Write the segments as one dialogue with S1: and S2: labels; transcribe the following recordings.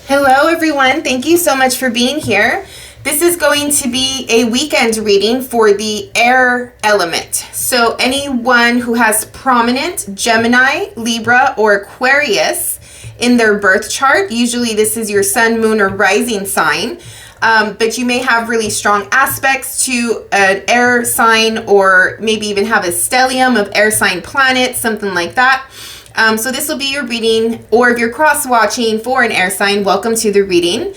S1: Hello everyone, thank you so much for being here. This is going to be a weekend reading for the air element. So anyone who has prominent Gemini, Libra, or Aquarius in their birth chart, usually this is your sun, moon, or rising sign, but you may have really strong aspects to an air sign, or maybe even have a stellium of air sign planets, something like that. So this will be your reading, or if you're cross-watching for an air sign, welcome to the reading.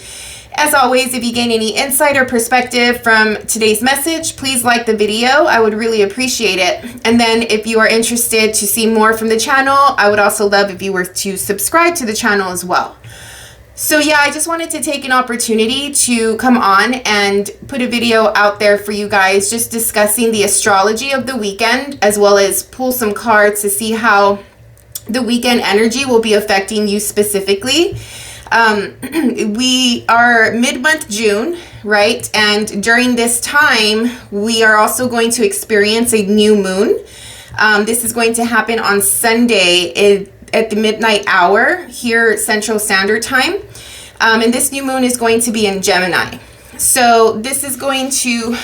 S1: As always, if you gain any insight or perspective from today's message, please like the video. I would really appreciate it. And then if you are interested to see more from the channel, I would also love if you were to subscribe to the channel as well. So yeah, I just wanted to take an opportunity to come on and put a video out there for you guys, just discussing the astrology of the weekend, as well as pull some cards to see how the weekend energy will be affecting you specifically. We are mid-month June, right? And during this time, we are also going to experience a new moon. This is going to happen on Sunday at the midnight hour here Central Standard Time. And this new moon is going to be in Gemini. So this is going to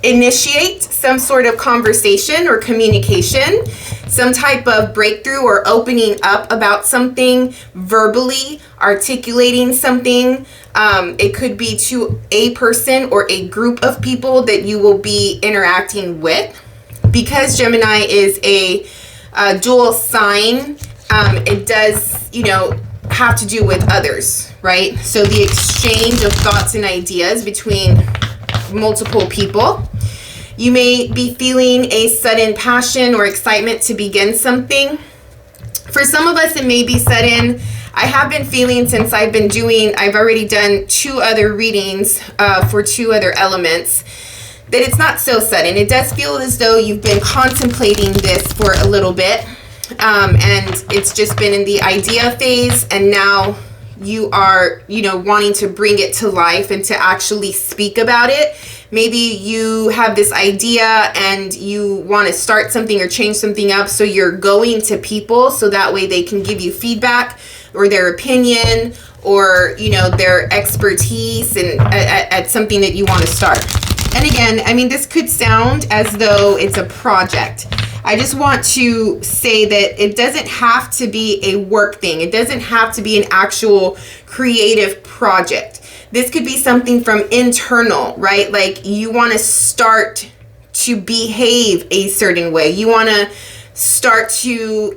S1: initiate some sort of conversation or communication, some type of breakthrough or opening up about something, verbally articulating something. It could be to a person or a group of people that you will be interacting with. Because Gemini is a dual sign, it does, have to do with others, right? So the exchange of thoughts and ideas between multiple people. You may be feeling a sudden passion or excitement to begin something. For some of us, it may be sudden. I have been feeling since I've already done 2 other readings for 2 other elements, that it's not so sudden. It does feel as though you've been contemplating this for a little bit, and it's just been in the idea phase, and now you are, wanting to bring it to life and to actually speak about it. Maybe you have this idea and you want to start something or change something up, so you're going to people so that way they can give you feedback or their opinion or, their expertise and at something that you want to start. And again, this could sound as though it's a project. I just want to say that it doesn't have to be a work thing. It doesn't have to be an actual creative project. This could be something from internal, right? Like you want to start to behave a certain way. You want to start to,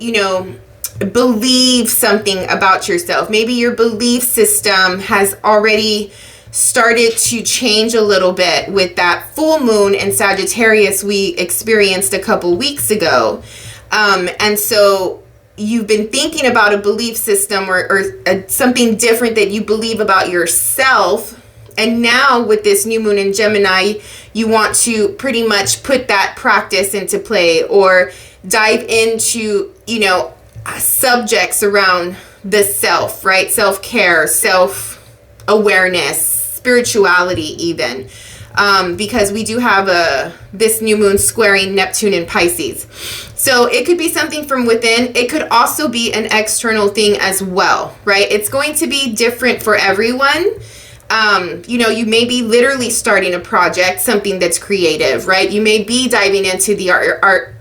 S1: believe something about yourself. Maybe your belief system has already started to change a little bit with that full moon in Sagittarius we experienced a couple weeks ago. And so you've been thinking about a belief system or something different that you believe about yourself. And now with this new moon in Gemini, you want to pretty much put that practice into play or dive into, subjects around the self, right? Self-care, self-awareness, spirituality even, because we do have this new moon squaring Neptune in Pisces. So it could be something from within. It could also be an external thing as well, right? It's going to be different for everyone. You may be literally starting a project, something that's creative, right? You may be diving into the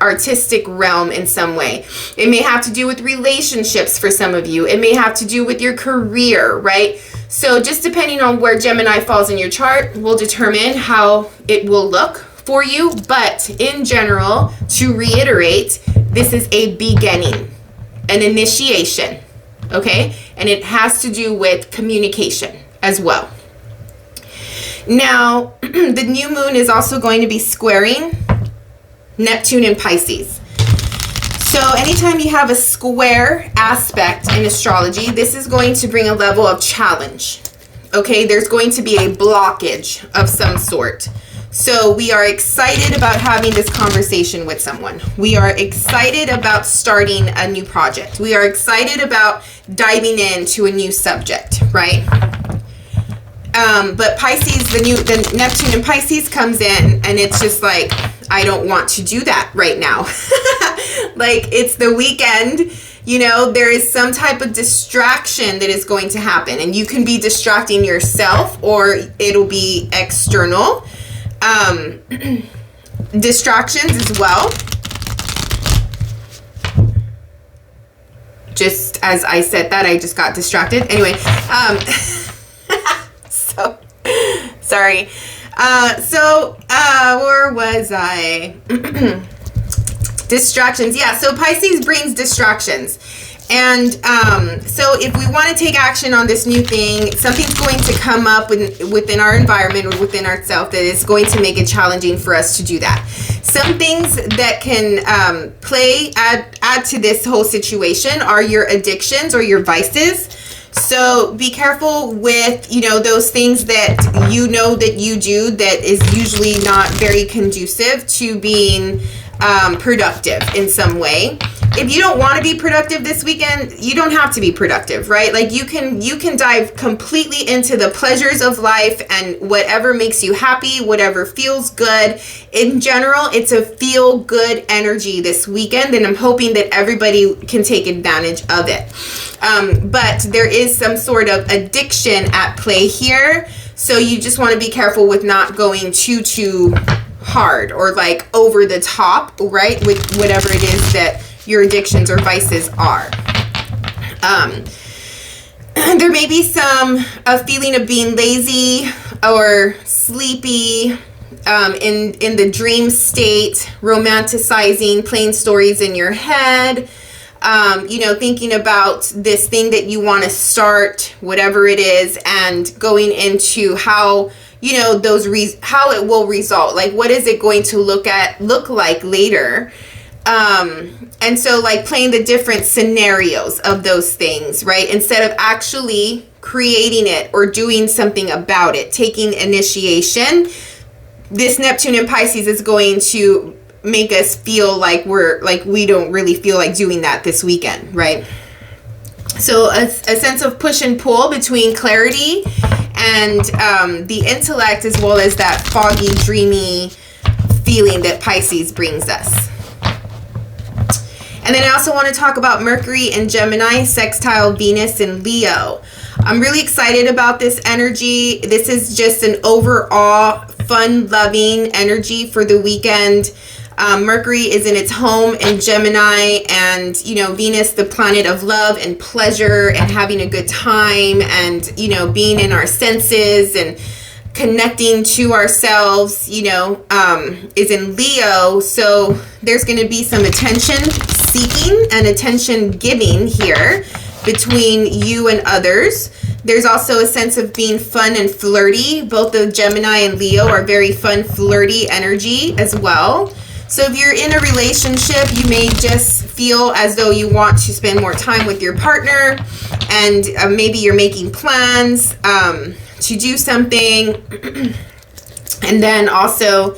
S1: artistic realm in some way. It may have to do with relationships for some of you. It may have to do with your career, right? So just depending on where Gemini falls in your chart will determine how it will look for you. But in general, to reiterate, this is a beginning, an initiation, okay? And it has to do with communication as well. Now, the new moon is also going to be squaring Neptune in Pisces. So anytime you have a square aspect in astrology, this is going to bring a level of challenge. Okay, there's going to be a blockage of some sort. So we are excited about having this conversation with someone. We are excited about starting a new project. We are excited about diving into a new subject, right? But Pisces, the Neptune in Pisces comes in and it's just like, I don't want to do that right now. Like, it's the weekend. You know, there is some type of distraction that is going to happen, and you can be distracting yourself or it'll be external distractions as well. Just as I said that, I just got distracted. Anyway, so sorry. Where was I? Distractions. Yeah, so Pisces brings distractions. And so if we want to take action on this new thing, something's going to come up within our environment or within ourselves that is going to make it challenging for us to do that. Some things that can add to this whole situation are your addictions or your vices. So be careful with, you know, those things that you know that you do that is usually not very conducive to being productive in some way. If you don't want to be productive this weekend, you don't have to be productive, right? Like you can dive completely into the pleasures of life and whatever makes you happy, whatever feels good. In general, it's a feel good energy this weekend, and I'm hoping that everybody can take advantage of it. But there is some sort of addiction at play here. So you just want to be careful with not going too hard or like over the top, right? With whatever it is that your addictions or vices are. There may be a feeling of being lazy or sleepy, in the dream state, romanticizing, playing stories in your head, you know, thinking about this thing that you want to start, whatever it is, and going into how, you know, how it will result. Like, what is it going to look like later? And so like playing the different scenarios of those things, right? Instead of actually creating it or doing something about it, taking initiation. This Neptune in Pisces is going to make us feel like we don't really feel like doing that this weekend, right? So a sense of push and pull between clarity and the intellect, as well as that foggy, dreamy feeling that Pisces brings us. And then I also want to talk about Mercury and Gemini, sextile Venus and Leo. I'm really excited about this energy. This is just an overall fun-loving energy for the weekend. Mercury is in its home in Gemini, and, you know, Venus, the planet of love and pleasure and having a good time and, you know, being in our senses and connecting to ourselves, you know, is in Leo. So there's going to be some attention seeking and attention giving here between you and others. There's also a sense of being fun and flirty. Both the Gemini and Leo are very fun, flirty energy as well. So if you're in a relationship, you may just feel as though you want to spend more time with your partner, and maybe you're making plans to do something. And then also,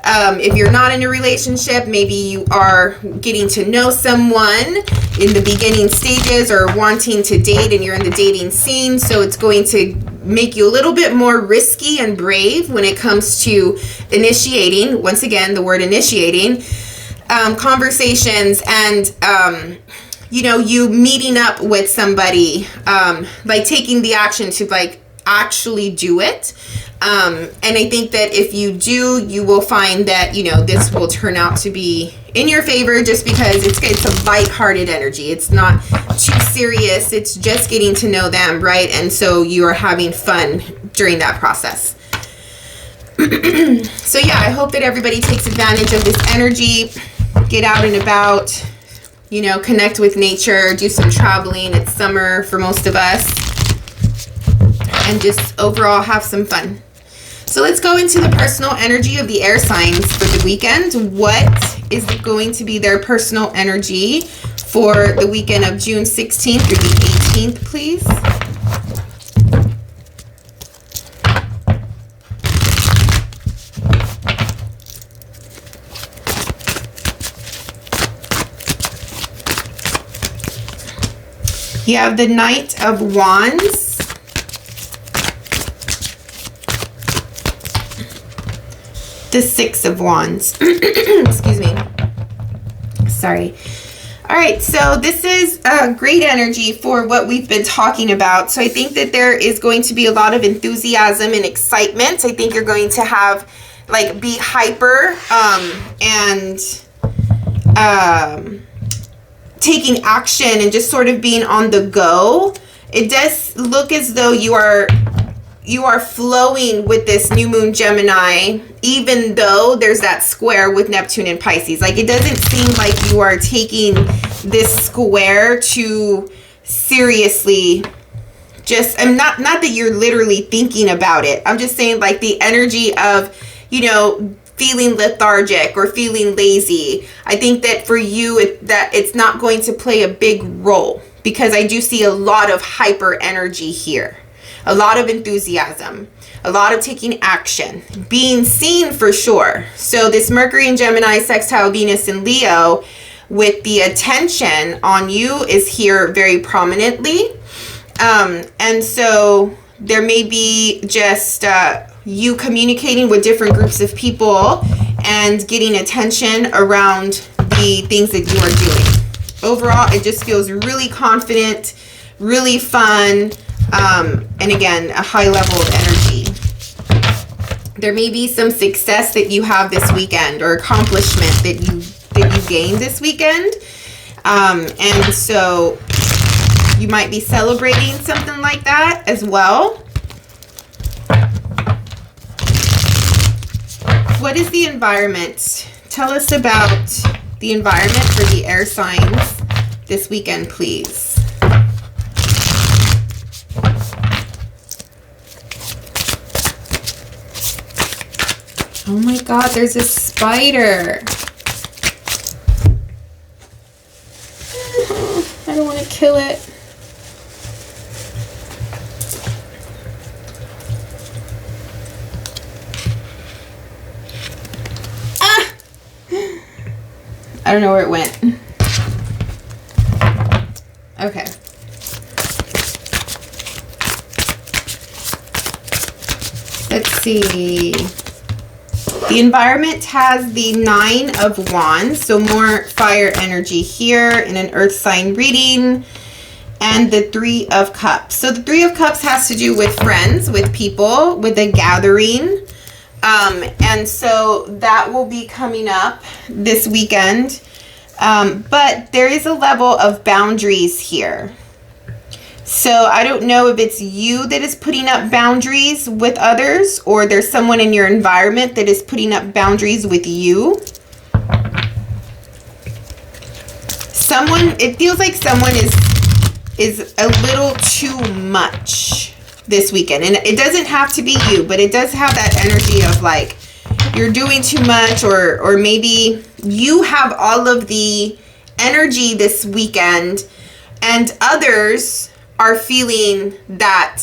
S1: if you're not in a relationship, maybe you are getting to know someone in the beginning stages or wanting to date, and you're in the dating scene. So it's going to make you a little bit more risky and brave when it comes to initiating, once again, the word initiating, conversations and, you know, you meeting up with somebody, like taking the action to like actually do it. And I think that if you do, you will find that, you know, this will turn out to be in your favor, just because it's a light-hearted energy. It's not too serious. It's just getting to know them, right? And so you are having fun during that process. So yeah, I hope that everybody takes advantage of this energy. Get out and about, you know, connect with nature, do some traveling. It's summer for most of us. And just overall have some fun. So let's go into the personal energy of the air signs for the weekend. What is going to be their personal energy for the weekend of June 16th through the 18th, please? You have the Knight of Wands. The Six of Wands. Excuse me. Sorry. All All right, so this is great energy for what we've been talking about. So I think that there is going to be a lot of enthusiasm and excitement. I think you're going to have, like, be hyper and taking action and just sort of being on the go. It does look as though you are flowing with this new moon Gemini, even though there's that square with Neptune and Pisces. Like, it doesn't seem like you are taking this square too seriously. Just, I'm not that you're literally thinking about it. I'm just saying, like, the energy of, you know, feeling lethargic or feeling lazy. I think that for you, that it's not going to play a big role, because I do see a lot of hyper energy here. A lot of enthusiasm, a lot of taking action, being seen for sure. So this Mercury in Gemini, sextile Venus in Leo, with the attention on you is here very prominently. And so there may be just you communicating with different groups of people and getting attention around the things that you are doing. Overall, it just feels really confident, really fun. And again, a high level of energy. There may be some success that you have this weekend, or accomplishment that you gained this weekend. And so you might be celebrating something like that as well. What is the environment? Tell us about the environment for the air signs this weekend, please. Oh my God, there's a spider. I don't want to kill it. Ah! I don't know where it went. Okay. Let's see. The environment has the 9 of Wands, so more fire energy here in an earth sign reading, and the 3 of Cups. So the 3 of Cups has to do with friends, with people, with a gathering. And so that will be coming up this weekend. But there is a level of boundaries here. So I don't know if it's you that is putting up boundaries with others, or there's someone in your environment that is putting up boundaries with you. It feels like someone is a little too much this weekend. And it doesn't have to be you, but it does have that energy of, like, you're doing too much, or maybe you have all of the energy this weekend and others are feeling that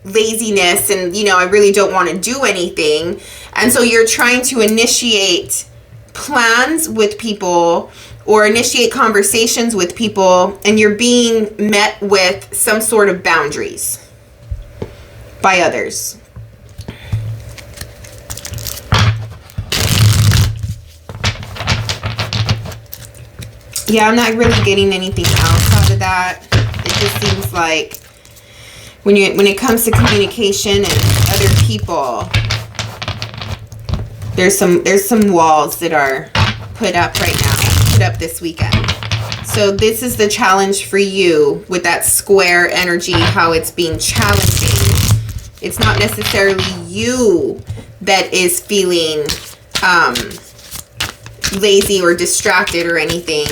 S1: laziness and, you know, I really don't want to do anything. And so you're trying to initiate plans with people or initiate conversations with people, and you're being met with some sort of boundaries by others. Yeah, I'm not really getting anything else out of that. It just seems like when it comes to communication and other people, there's some walls that are put up right now, put up this weekend. So this is the challenge for you with that square energy, how it's being challenging. It's not necessarily you that is feeling lazy or distracted or anything.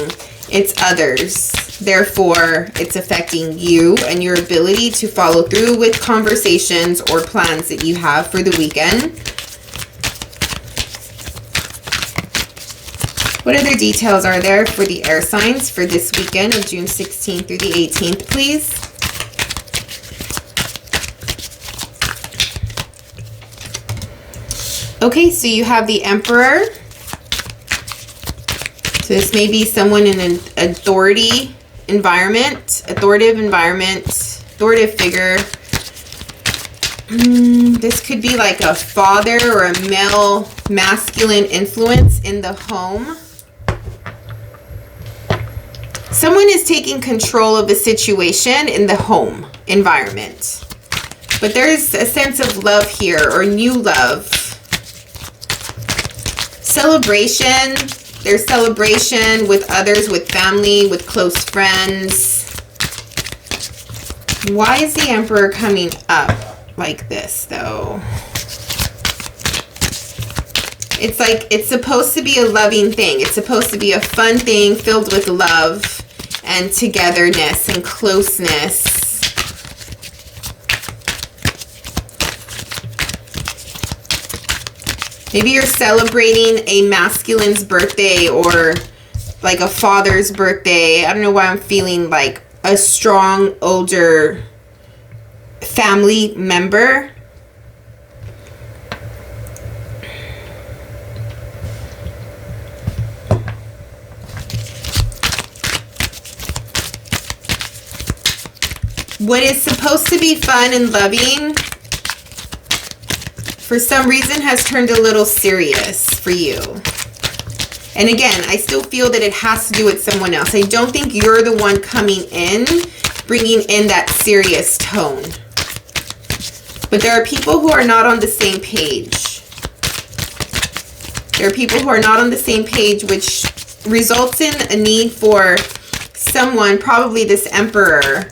S1: It's others. Therefore, it's affecting you and your ability to follow through with conversations or plans that you have for the weekend. What other details are there for the air signs for this weekend of June 16th through the 18th, please? Okay, so you have the Emperor. So this may be someone in an authoritative environment, authoritative figure. This could be like a father or a male masculine influence in the home. Someone is taking control of a situation in the home environment. But there's a sense of love here, or new love. Celebration. There's celebration with others, with family, with close friends. Why is the Emperor coming up like this, though? It's like, it's supposed to be a loving thing. It's supposed to be a fun thing filled with love and togetherness and closeness. Maybe you're celebrating a masculine's birthday or like a father's birthday. I don't know why I'm feeling like a strong, older family member. What is supposed to be fun and loving, for some reason, has turned a little serious for you. And again, I still feel that it has to do with someone else. I don't think you're the one coming in, bringing in that serious tone. But there are people who are not on the same page. There are people who are not on the same page, which results in a need for someone, probably this Emperor,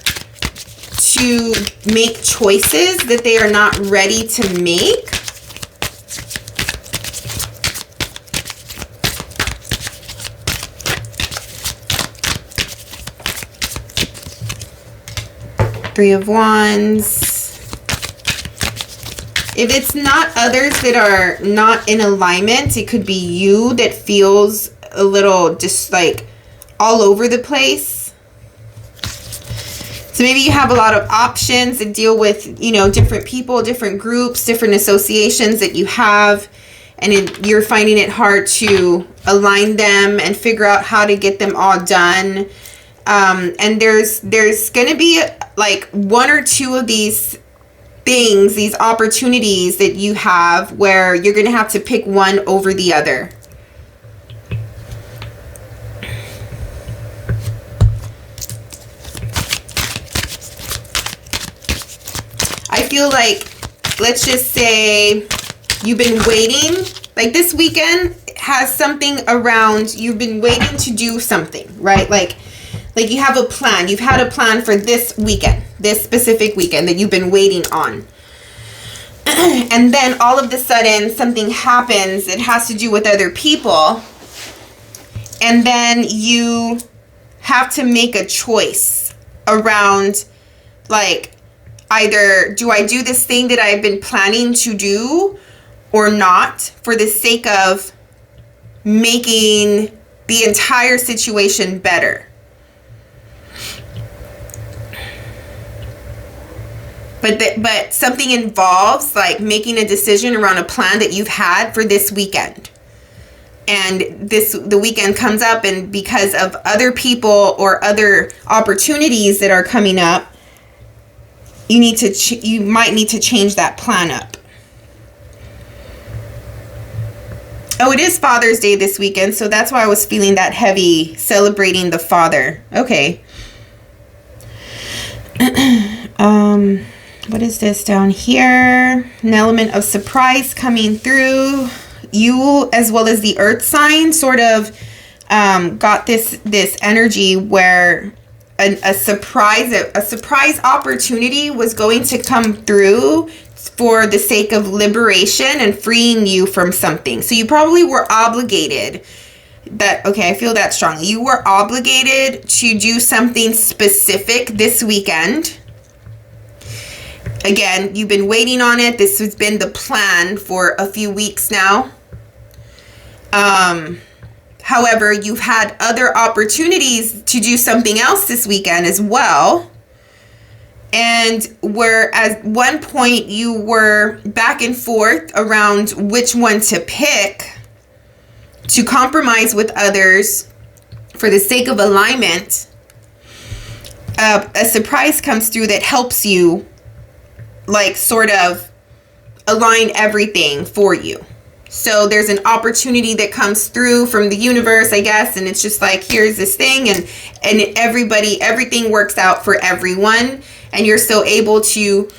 S1: to make choices that they are not ready to make. Three of Wands. If it's not others that are not in alignment, it could be you that feels a little just like all over the place. So maybe you have a lot of options that deal with, you know, different people, different groups, different associations that you have, and you're finding it hard to align them and figure out how to get them all done. And there's going to be like one or two of these things, these opportunities that you have where you're going to have to pick one over the other. I feel like, let's just say you've been waiting, like this weekend has something around, you've been waiting to do something, right? Like you have a plan. You've had a plan for this weekend, this specific weekend that you've been waiting on. And then all of a sudden something happens. It has to do with other people. And then you have to make a choice around, like, either do I do this thing that I've been planning to do or not, for the sake of making the entire situation better. But something involves like making a decision around a plan that you've had for this weekend. And the weekend comes up, and because of other people or other opportunities that are coming up, you might need to change that plan up. Oh, it is Father's Day this weekend, so that's why I was feeling that heavy, celebrating the father. Okay. What is this down here? An element of surprise coming through. You, as well as the earth sign, sort of got this energy where a surprise opportunity was going to come through for the sake of liberation and freeing you from something. So you probably were obligated. Okay, I feel that strongly. You were obligated to do something specific this weekend. Again, you've been waiting on it. This has been the plan for a few weeks now. However, you've had other opportunities to do something else this weekend as well. And where at one point you were back and forth around which one to pick to compromise with others for the sake of alignment, a surprise comes through that helps you, like, sort of align everything for you. So there's an opportunity that comes through from the universe, I guess, and it's just like, here's this thing, and everything works out for everyone, and you're still able to,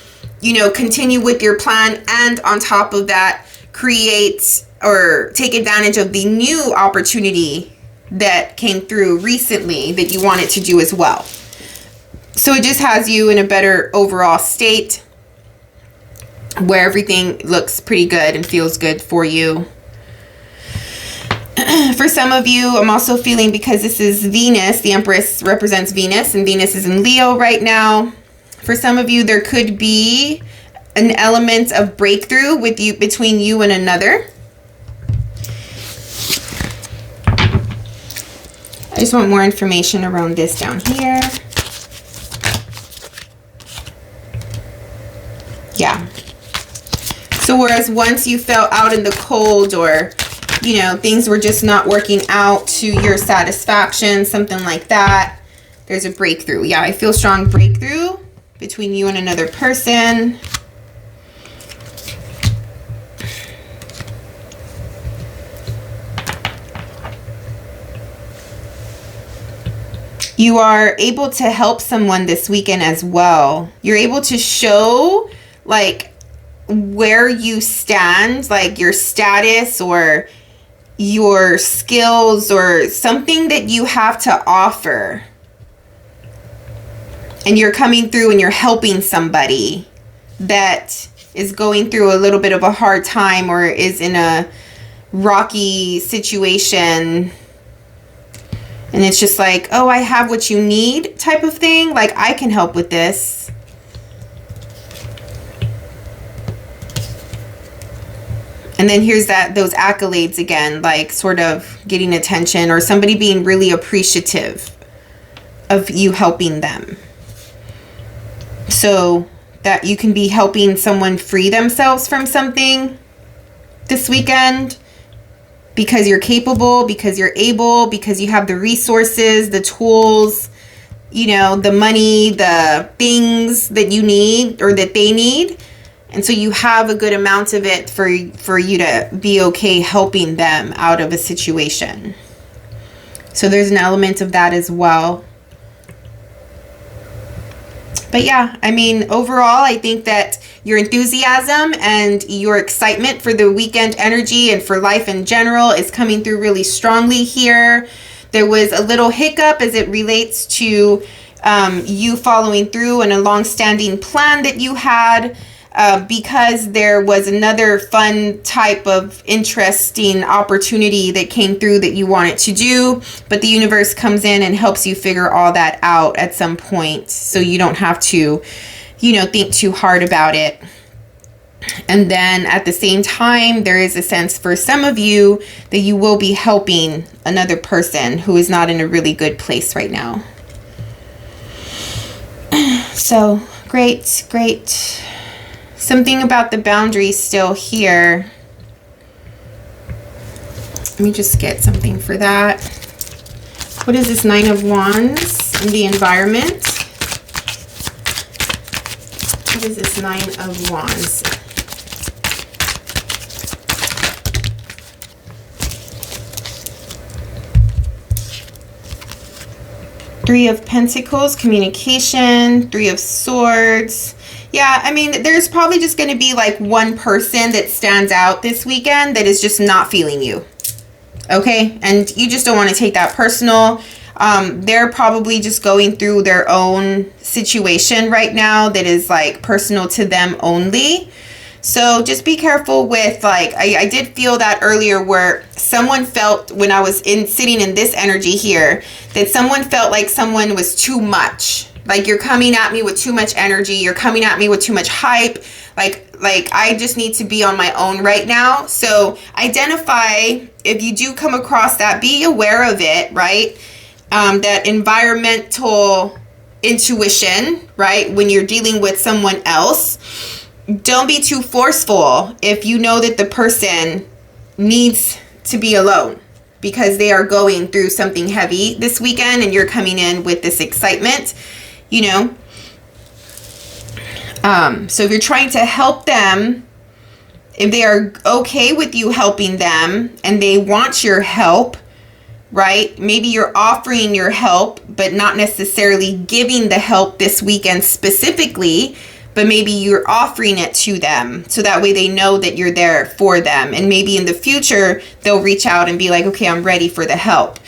S1: you know, continue with your plan, and on top of that, create or take advantage of the new opportunity that came through recently that you wanted to do as well. So it just has you in a better overall state where everything looks pretty good and feels good for you. For some of you, I'm also feeling, because this is Venus, the Empress represents Venus, and Venus is in Leo right now. For some of you, there could be an element of breakthrough with you, between you and another. I just want more information around this down here. Yeah. So whereas once you felt out in the cold, or, you know, things were just not working out to your satisfaction, something like that, there's a breakthrough. Yeah, I feel strong breakthrough between you and another person. You are able to help someone this weekend as well. You're able to show, like, where you stand, like your status or your skills or something that you have to offer. And you're coming through and you're helping somebody that is going through a little bit of a hard time or is in a rocky situation. And it's just like, oh, I have what you need type of thing. Like, I can help with this. And then here's those accolades again, like sort of getting attention or somebody being really appreciative of you helping them. So that you can be helping someone free themselves from something this weekend because you're capable, because you're able, because you have the resources, the tools, you know, the money, the things that you need or that they need. And so you have a good amount of it for you to be okay helping them out of a situation. So there's an element of that as well. But yeah, I mean, overall, I think that your enthusiasm and your excitement for the weekend energy and for life in general is coming through really strongly here. There was a little hiccup as it relates to you following through on a long-standing plan that you had. Because there was another fun type of interesting opportunity that came through that you wanted to do, but the universe comes in and helps you figure all that out at some point, so you don't have to, you know, think too hard about it. And then at the same time, there is a sense for some of you that you will be helping another person who is not in a really good place right now. So great, great. Something about the boundaries still here. Let me just get something for that. What is this Nine of Wands in the environment? What is this Nine of Wands? Three of Pentacles, communication. Three of Swords. Yeah, I mean, there's probably just going to be like one person that stands out this weekend that is just not feeling you. Okay? And you just don't want to take that personal. They're probably just going through their own situation right now that is like personal to them only. So just be careful with, like, I did feel that earlier where someone felt when I was sitting in this energy here, that someone felt like someone was too much. Like, you're coming at me with too much energy. You're coming at me with too much hype. Like I just need to be on my own right now. So identify if you do come across that, be aware of it, right? That environmental intuition, right? When you're dealing with someone else, don't be too forceful if you know that the person needs to be alone because they are going through something heavy this weekend and you're coming in with this excitement. You know, so if you're trying to help them if they are okay with you helping them and they want your help, right? Maybe you're offering your help, but not necessarily giving the help this weekend specifically, but maybe you're offering it to them. So that way they know that you're there for them. And maybe in the future, they'll reach out and be like, okay, I'm ready for the help.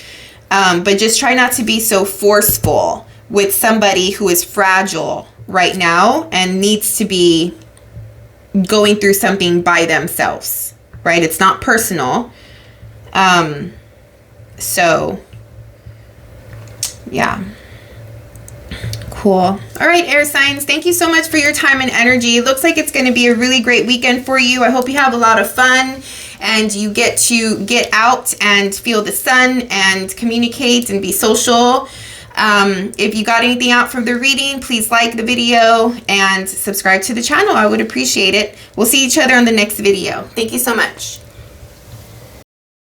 S1: But just try not to be so forceful with somebody who is fragile right now and needs to be going through something by themselves, right? It's not personal. So, yeah. Cool. All right, air signs, thank you so much for your time and energy. It looks like it's going to be a really great weekend for you. I hope you have a lot of fun and you get to get out and feel the sun and communicate and be social. If you got anything out from the reading, please like the video and subscribe to the channel. I would appreciate it. We'll see each other on the next video. Thank you so much.